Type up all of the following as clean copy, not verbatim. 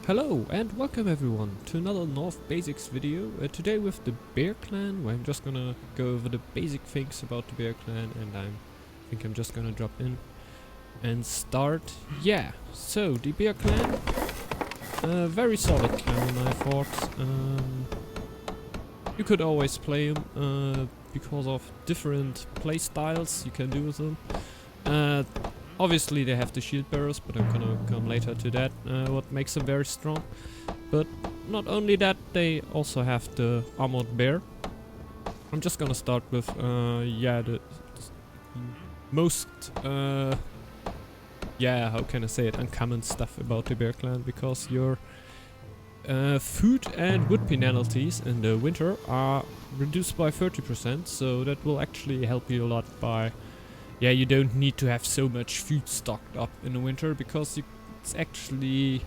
Hello and welcome everyone to another Northbasics video. Today with the Bear Clan, where I'm just gonna go over the basic things about the Bear Clan, and I think I'm just gonna drop in and start. Yeah, so the Bear Clan, very solid clan in my thoughts. You could always play them because of different play styles you can do with them. Obviously they have the shield bearers, but I'm gonna come later to that, what makes them very strong. But not only that, they also have the armored bear. I'm just gonna start with, the most, how can I say it, uncommon stuff about the Bear Clan, because your food and wood penalties in the winter are reduced by 30%, so that will actually help you a lot by... Yeah, you don't need to have so much food stocked up in the winter, because it's actually...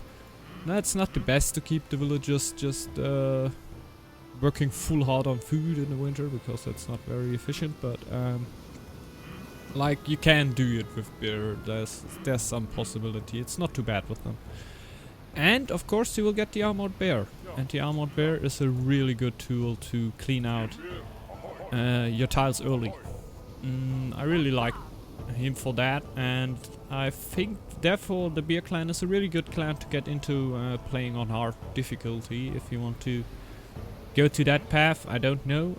It's not the best to keep the villagers just working full hard on food in the winter, because that's not very efficient, but like, you can do it with bear. There's some possibility. It's not too bad with them. And of course you will get the armored bear, and the armored bear is a really good tool to clean out your tiles early. I really like him for that, and I think therefore the Bear Clan is a really good clan to get into playing on hard difficulty if you want to go to that path. I don't know.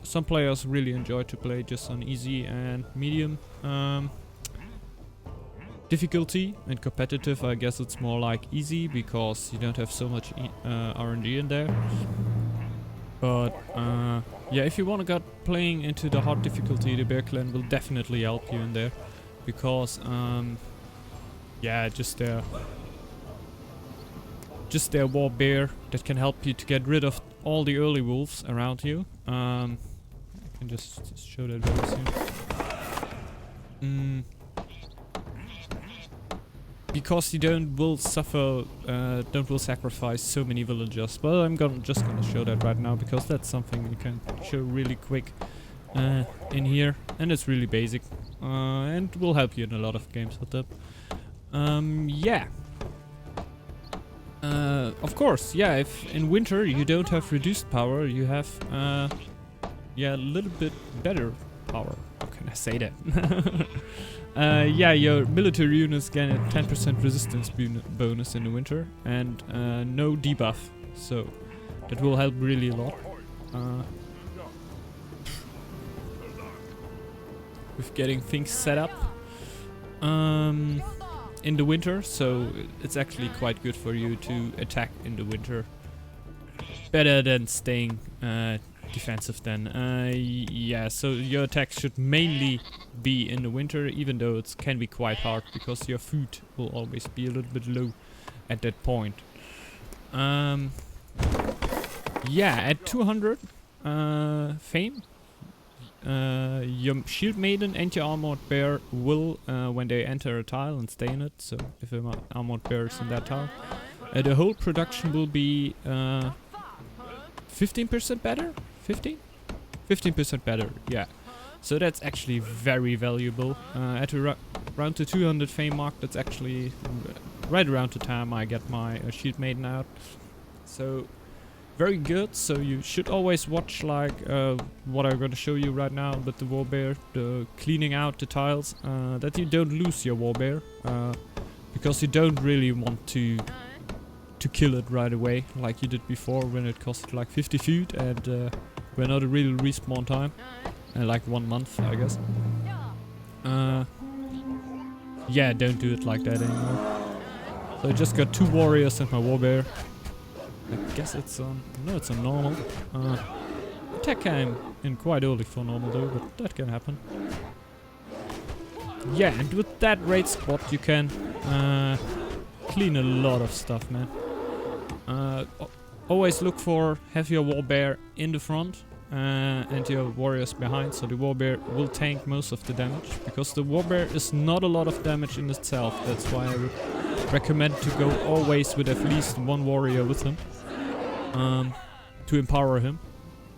Some players really enjoy to play just on easy and medium difficulty, and competitive I guess it's more like easy because you don't have so much RNG in there. But yeah, if you want to get playing into the hard difficulty, the Bear Clan will definitely help you in there, because just their war bear that can help you to get rid of all the early wolves around you. I can just show that very soon. Because you don't will sacrifice so many villagers. But I'm just gonna show that right now, because that's something you can show really quick in here, and it's really basic and will help you in a lot of games with that. Of course, if in winter you don't have reduced power, you have a little bit better power. How can I say that? Your military units get a 10% resistance bonus in the winter, and no debuff, so that will help really a lot with getting things set up in the winter. So it's actually quite good for you to attack in the winter, better than staying defensive then. So your attacks should mainly be in the winter, even though it can be quite hard, because your food will always be a little bit low at that point. At 200 fame, your shield maiden and your armored bear will, when they enter a tile and stay in it, so if an armored bear is in that tile, the whole production will be 15% better? 15% better, yeah. So that's actually very valuable. At around the 200 fame mark, that's actually right around the time I get my shield maiden out. So very good. So you should always watch, like what I'm going to show you right now with the warbear, the cleaning out the tiles, that you don't lose your warbear, because you don't really want to kill it right away like you did before, when it cost like 50 food and we're not a real respawn time, like 1 month I guess. Don't do it like that anymore. So I just got 2 warriors and my warbear. I guess it's on... No, it's on normal. Attack came in quite early for normal though, but that can happen. Yeah, and with that raid spot you can clean a lot of stuff, man. Always look for have your warbear in the front and your warriors behind, so the warbear will tank most of the damage, because the warbear is not a lot of damage in itself. That's why I recommend to go always with at least 1 warrior with him, to empower him.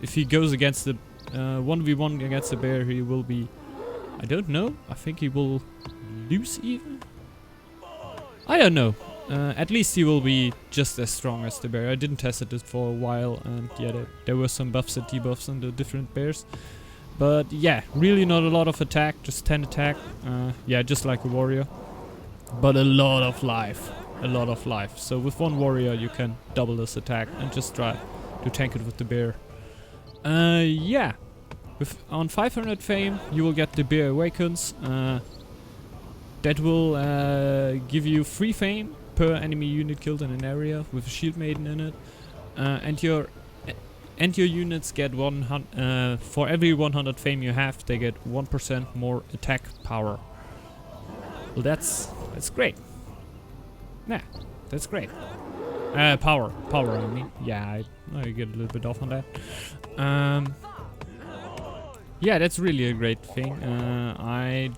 If he goes against the 1v1 against the bear, he will be, I don't know, I think he will lose even? I don't know. at least he will be just as strong as the bear. I didn't test it for a while, and yeah, there were some buffs and debuffs on the different bears. But yeah, really not a lot of attack, just 10 attack. Yeah, just like a warrior. But a lot of life. A lot of life. So with one warrior you can double this attack and just try to tank it with the bear. Yeah. On 500 fame you will get the Bear Awakens. That will give you 3 fame per enemy unit killed in an area with a shield maiden in it. And your units get for every 100 fame you have, they get 1% more attack power. Well, that's great. Yeah, that's great. Power, I mean. Yeah, I get a little bit off on that. Yeah, that's really a great thing. I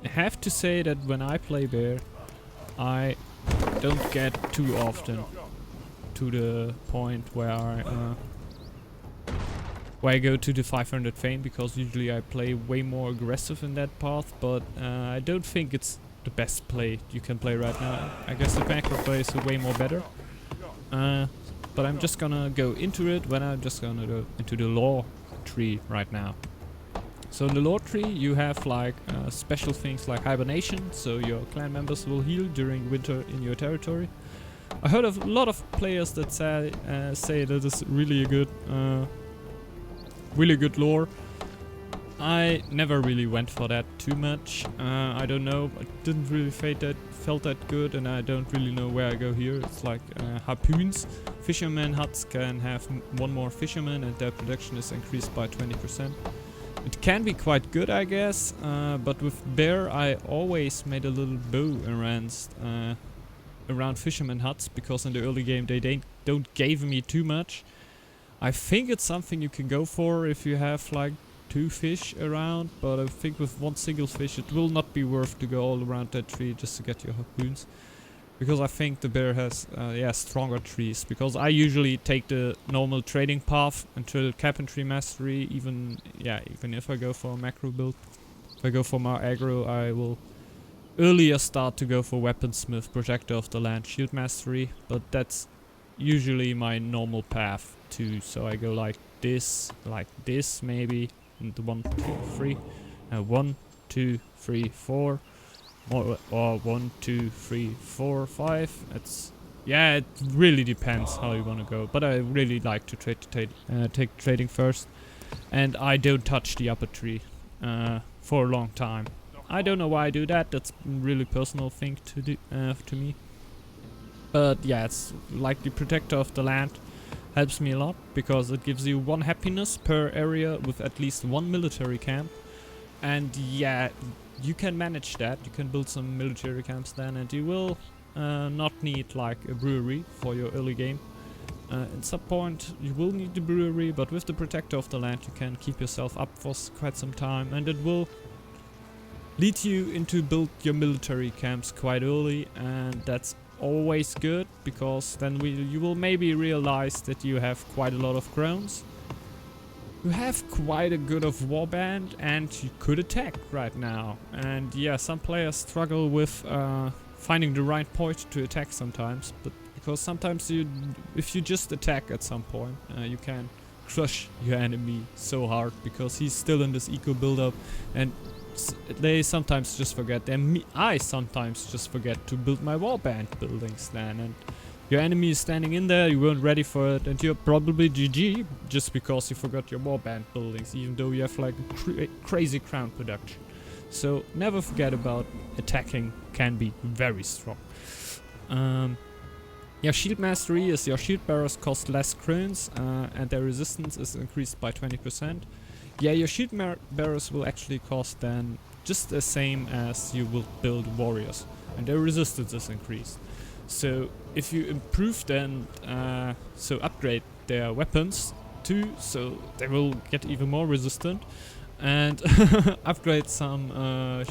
have to say that when I play bear, I don't get too often to the point where I go to the 500 fame, because usually I play way more aggressive in that path, but I don't think it's the best play you can play right now. I guess the macro play is way more better. But I'm just gonna go into it when I'm just gonna go into the lore tree right now. So in the lore tree you have like special things like hibernation, so your clan members will heal during winter in your territory. I heard of a lot of players that say that is really a good lore. I never really went for that too much. I don't know, I didn't really felt that good, and I don't really know where I go here. It's like harpoons. Fisherman huts can have one more fisherman and their production is increased by 20%. It can be quite good, I guess, but with bear I always made a little bow around fisherman huts, because in the early game they don't give me too much. I think it's something you can go for if you have like 2 fish around, but I think with one single fish it will not be worth to go all around that tree just to get your harpoons, because I think the bear has stronger trees, because I usually take the normal trading path until carpentry mastery, even if I go for a macro build. If I go for more aggro, I will earlier start to go for weaponsmith, protector of the land, shield mastery, but that's usually my normal path too. So I go like this maybe, and 1, 2, 3, 1, 2, 3, 4, or 1, 2, 3, 4, 5. It really depends how you want to go, but I really like to take trading first, and I don't touch the upper tree for a long time. I don't know why I do that. That's a really personal thing to do to me. But yeah, it's like the protector of the land helps me a lot, because it gives you 1 happiness per area with at least 1 military camp. And yeah, you can manage that. You can build some military camps then, and you will not need like a brewery for your early game. At some point you will need the brewery, but with the protector of the land you can keep yourself up for quite some time, and it will lead you into build your military camps quite early, and that's always good, because then you will maybe realize that you have quite a lot of crowns. You have quite a good of warband, and you could attack right now. And yeah, some players struggle with finding the right point to attack sometimes, but because sometimes if you just attack at some point, you can crush your enemy so hard, because he's still in this eco build-up, and they sometimes just forget, and I sometimes just forget to build my warband buildings then, and your enemy is standing in there, you weren't ready for it, and you're probably GG just because you forgot your warband buildings, even though you have like crazy crown production. So never forget about attacking, can be very strong. Yeah, shield mastery is your shield bearers cost less crowns, and their resistance is increased by 20%. Yeah, your shield bearers will actually cost then just the same as you will build warriors, and their resistance is increased. So if you improve then, upgrade their weapons too, so they will get even more resistant, and upgrade some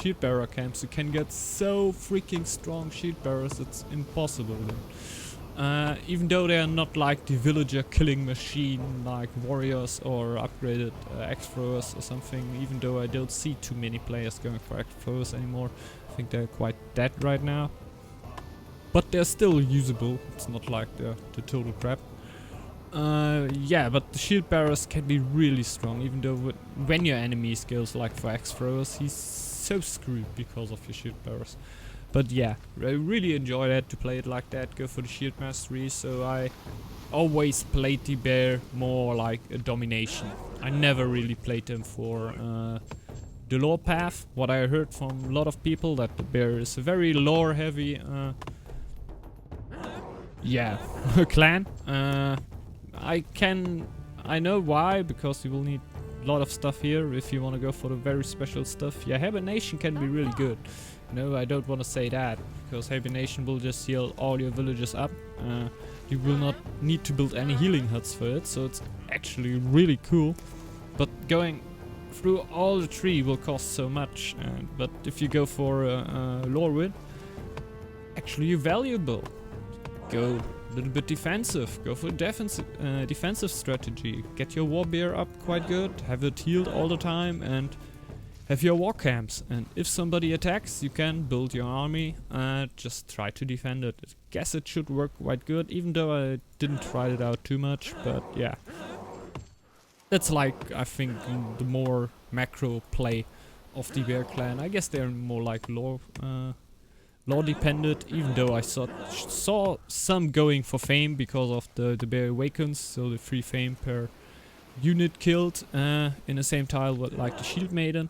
shield bearer camps, you can get so freaking strong shield bearers, it's impossible then. Even though they are not like the villager killing machine like warriors or upgraded axe throwers or something, even though I don't see too many players going for axe throwers anymore. I think they're quite dead right now. but they're still usable. It's not like they're the total crap. Yeah, but the shield bearers can be really strong, even though when your enemy goes like for axe throwers, he's so screwed because of your shield bearers. But yeah, I really enjoy that, to play it like that, go for the shield mastery, so I always played the bear more like a domination. I never really played them for the lore path. What I heard from a lot of people, that the bear is a very lore heavy yeah, clan. I know why, because you will need a lot of stuff here if you want to go for the very special stuff. Yeah, hibernation can be really good. No, I don't want to say that, because hibernation will just heal all your villagers up. You will not need to build any healing huts for it, so it's actually really cool. But going through all the tree will cost so much, but if you go for lore win, actually you're valuable. Go a little bit defensive, go for defensive strategy, get your war bear up quite good, have it healed all the time, and have your war camps. And if somebody attacks, you can build your army and just try to defend it. I guess it should work quite good, even though I didn't try it out too much, but yeah. That's like, I think, the more macro play of the Bear Clan. I guess they're more like lore dependent, even though I saw some going for fame because of the Bear Awakens, so the 3 fame per unit killed in the same tile with like the Shield Maiden.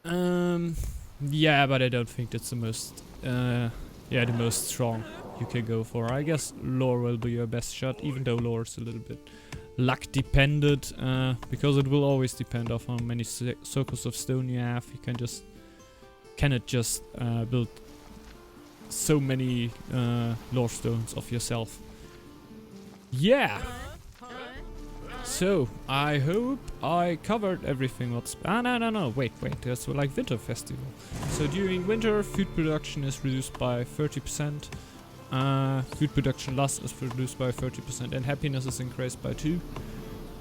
Yeah, but I don't think that's the most the most strong you can go for. I guess lore will be your best shot, even though lore is a little bit luck dependent, because it will always depend on how many circles of stone you have. You cannot just build so many lore stones of yourself. Yeah. So I hope I covered everything. No, wait, there's like winter festival. So during winter, food production is reduced by 30%. Food production loss is reduced by 30%, and happiness is increased by 2.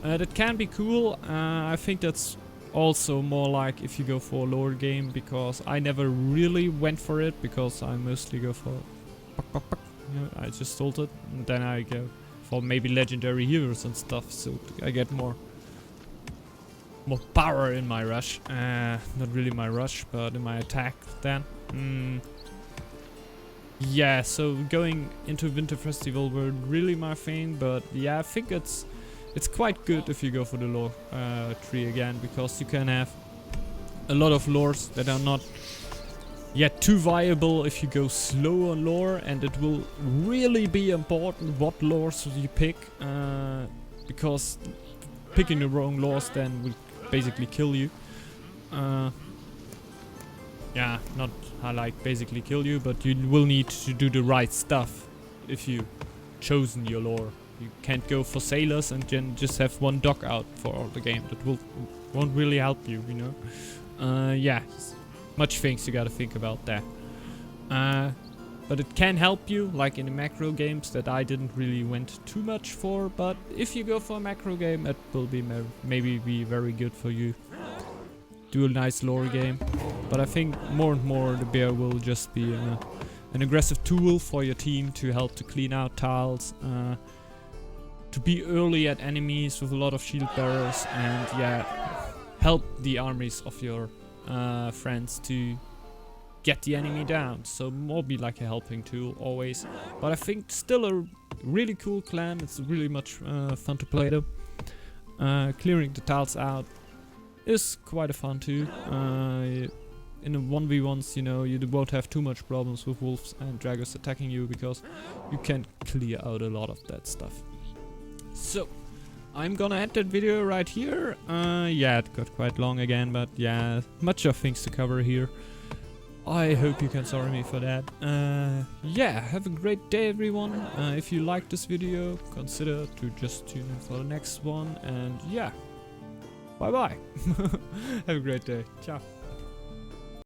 That can be cool. I think that's also more like if you go for a lore game, because I never really went for it, because I mostly go for I just sold it, and then I go for maybe legendary heroes and stuff, so I get more power in my rush. Not really my rush, but in my attack then. Yeah, so going into Winter Festival were really my thing, but yeah, I think it's quite good if you go for the lore tree again, because you can have a lot of lores that are not yet too viable if you go slow on lore, and it will really be important what lores you pick, because picking the wrong lores then will basically kill you. Yeah, not basically kill you, but you will need to do the right stuff if you chosen your lore. You can't go for sailors and then just have one dock out for all the game. That won't really help you, you know. Yeah, much things you gotta think about that. But it can help you, like in the macro games that I didn't really went too much for. But if you go for a macro game, it will be maybe be very good for you. Do a nice lore game. But I think more and more the bear will just be an aggressive tool for your team to help to clean out tiles, to be early at enemies with a lot of shield bearers, and yeah, help the armies of your friends to get the enemy down. So more be like a helping tool always. But I think still a really cool clan. It's really much fun to play them. Clearing the tiles out is quite a fun too. In the 1v1s, you know, you won't have too much problems with wolves and dragons attacking you, because you can clear out a lot of that stuff. So I'm gonna end that video right here. Yeah, it got quite long again, but yeah, much of things to cover here. I hope you can sorry me for that. Yeah, have a great day everyone. If you liked this video, consider to just tune in for the next one, and yeah, bye bye. Have a great day. Ciao.